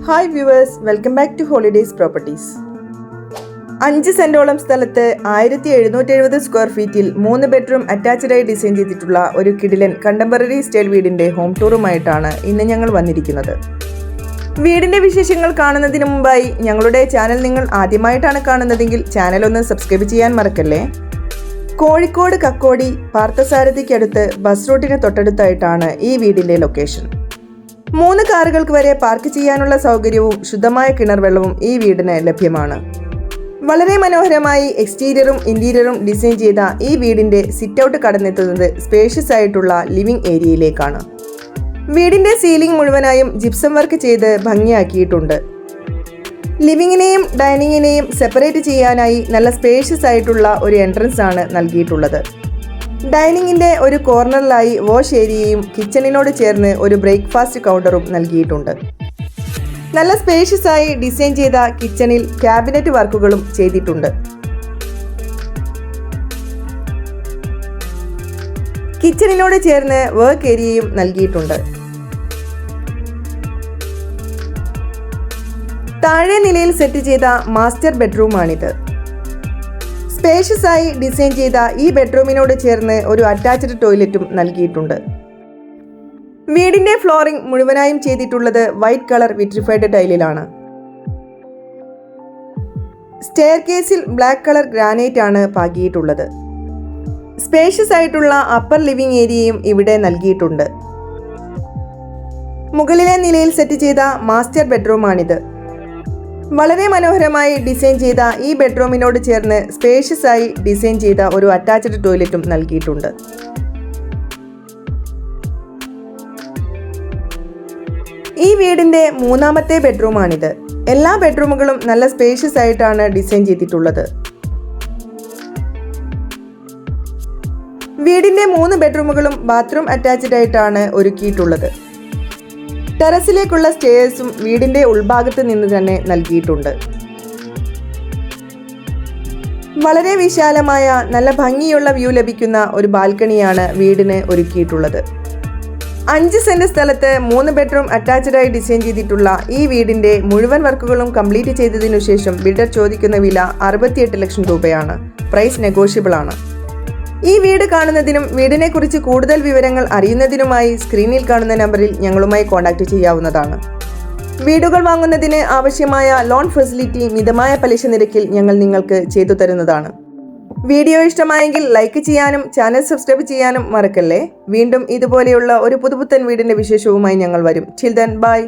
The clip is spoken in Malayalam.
Hi viewers, welcome back to holidays properties. 5 സെന്റോളം സ്ഥലത്ത് 1770 സ്ക്വയർ ഫീറ്റിൽ 3 ബെഡ്റൂം അറ്റാച്ച്ഡായി ഡിസൈൻ ചെയ്തിട്ടുള്ള ഒരു കിടിലൻ കണ്ടംപററി സ്റ്റൈൽ വീടിന്റെ ഹോം ടൂറുമായിട്ടാണ് ഇന്ന് ഞങ്ങൾ വന്നിരിക്കുന്നത്. വീടിന്റെ വിശേഷങ്ങൾ കാണുന്നതിന് മുമ്പായി ഞങ്ങളുടെ ചാനൽ നിങ്ങൾ ആദ്യമായിട്ടാണ് കാണുന്നതെങ്കിൽ ചാനൽ ഒന്ന് സബ്സ്ക്രൈബ് ചെയ്യാൻ മറക്കല്ലേ. കോഴിക്കോട് കക്കോടി പാർത്ഥസാരഥിക്കടുത്ത് ബസ് റൂട്ടിന് തൊട്ടടുത്തായിട്ടാണ് ഈ വീടിന്റെ ലൊക്കേഷൻ. 3 കാറുകൾക്ക് വരെ പാർക്ക് ചെയ്യാനുള്ള സൗകര്യവും ശുദ്ധമായ കിണർ വെള്ളവും ഈ വീടിന് ലഭ്യമാണ്. വളരെ മനോഹരമായി എക്സ്റ്റീരിയറും ഇന്റീരിയറും ഡിസൈൻ ചെയ്ത ഈ വീടിന്റെ സിറ്റ് ഔട്ട് കടന്നെത്തുന്നത് സ്പേഷ്യസ് ആയിട്ടുള്ള ലിവിംഗ് ഏരിയയിലേക്കാണ്. വീടിന്റെ സീലിംഗ് മുഴുവനായും ജിപ്സം വർക്ക് ചെയ്ത് ഭംഗിയാക്കിയിട്ടുണ്ട്. ലിവിങ്ങിനെയും ഡൈനിങ്ങിനെയും സെപ്പറേറ്റ് ചെയ്യാനായി നല്ല സ്പേഷ്യസ് ആയിട്ടുള്ള ഒരു എൻട്രൻസ് ആണ് നൽകിയിട്ടുള്ളത്. ഡൈനിങ്ങിന്റെ ഒരു കോർണറിലായി വാഷ് ഏരിയയും കിച്ചണിനോട് ചേർന്ന് ഒരു ബ്രേക്ക്ഫാസ്റ്റ് കൗണ്ടറും നൽകിയിട്ടുണ്ട്. നല്ല സ്പേഷ്യസ് ആയി ഡിസൈൻ ചെയ്ത കിച്ചണിൽ ക്യാബിനറ്റ് വർക്കുകളും ചെയ്തിട്ടുണ്ട്. കിച്ചണിനോട് ചേർന്ന് വർക്ക് ഏരിയയും നൽകിയിട്ടുണ്ട്. താഴെ നിലയിൽ സെറ്റ് ചെയ്ത മാസ്റ്റർ ബെഡ്റൂമാണിത്. സ്പേഷ്യസ് ആയി ഡിസൈൻ ചെയ്ത ഈ ബെഡ്റൂമിനോട് ചേർന്ന് ഒരു അറ്റാച്ച്ഡ് ടോയ്ലറ്റും നൽകിയിട്ടുണ്ട്. വീടിന്റെ ഫ്ലോറിംഗ് മുഴുവനായും ചെയ്തിട്ടുള്ളത് വൈറ്റ് കളർ വിട്രിഫൈഡ് ടൈലിലാണ്. സ്റ്റെയർ കേസിൽ ബ്ലാക്ക് കളർ ഗ്രാനൈറ്റ് ആണ് പാകിയിട്ടുള്ളത്. സ്പേഷ്യസ് ആയിട്ടുള്ള അപ്പർ ലിവിംഗ് ഏരിയയും ഇവിടെ നൽകിയിട്ടുണ്ട്. മുകളിലെ നിലയിൽ സെറ്റ് ചെയ്ത മാസ്റ്റർ ബെഡ്റൂമാണിത്. വളരെ മനോഹരമായി ഡിസൈൻ ചെയ്ത ഈ ബെഡ്റൂമിനോട് ചേർന്ന് സ്പേഷ്യസ് ആയി ഡിസൈൻ ചെയ്ത ഒരു അറ്റാച്ച്ഡ് ടോയ്ലറ്റും നൽകിയിട്ടുണ്ട്. ഈ വീടിന്റെ 3ാമത്തെ ബെഡ്റൂമാണിത്. എല്ലാ ബെഡ്റൂമുകളും നല്ല സ്പേഷ്യസ് ആയിട്ടാണ് ഡിസൈൻ ചെയ്തിട്ടുള്ളത്. വീടിന്റെ 3 ബെഡ്റൂമുകളും ബാത്റൂം അറ്റാച്ച്ഡ് ആയിട്ടാണ് ഒരുക്കിയിട്ടുള്ളത്. ടെറസിലേക്കുള്ള സ്റ്റെയർസും വീടിന്റെ ഉൾഭാഗത്ത് നിന്ന് തന്നെ നൽകിയിട്ടുണ്ട്. വളരെ വിശാലമായ നല്ല ഭംഗിയുള്ള വ്യൂ ലഭിക്കുന്ന ഒരു ബാൽക്കണിയാണ് വീടിന് ഒരുക്കിയിട്ടുള്ളത്. 5 സെന്റ് സ്ഥലത്ത് 3 ബെഡ്റൂം അറ്റാച്ച്ഡായി ഡിസൈൻ ചെയ്തിട്ടുള്ള ഈ വീടിന്റെ മുഴുവൻ വർക്കുകളും കംപ്ലീറ്റ് ചെയ്തതിനു ശേഷം ബിൽഡർ ചോദിക്കുന്ന വില 68 ലക്ഷം രൂപയാണ്. പ്രൈസ് നെഗോഷ്യബിൾ ആണ്. ഈ വീട് കാണുന്നതിനും വീടിനെ കുറിച്ച് കൂടുതൽ വിവരങ്ങൾ അറിയുന്നതിനുമായി സ്ക്രീനിൽ കാണുന്ന നമ്പറിൽ ഞങ്ങളുമായി കോൺടാക്ട് ചെയ്യാവുന്നതാണ്. വീടുകൾ വാങ്ങുന്നതിന് ആവശ്യമായ ലോൺ ഫെസിലിറ്റി മിതമായ പലിശ നിരക്കിൽ ഞങ്ങൾ നിങ്ങൾക്ക് ചെയ്തു തരുന്നതാണ്. വീഡിയോ ഇഷ്ടമായെങ്കിൽ ലൈക്ക് ചെയ്യാനും ചാനൽ സബ്സ്ക്രൈബ് ചെയ്യാനും മറക്കല്ലേ. വീണ്ടും ഇതുപോലെയുള്ള ഒരു പുതുപുത്തൻ വീടിന്റെ വിശേഷവുമായി ഞങ്ങൾ വരും. Till then bye.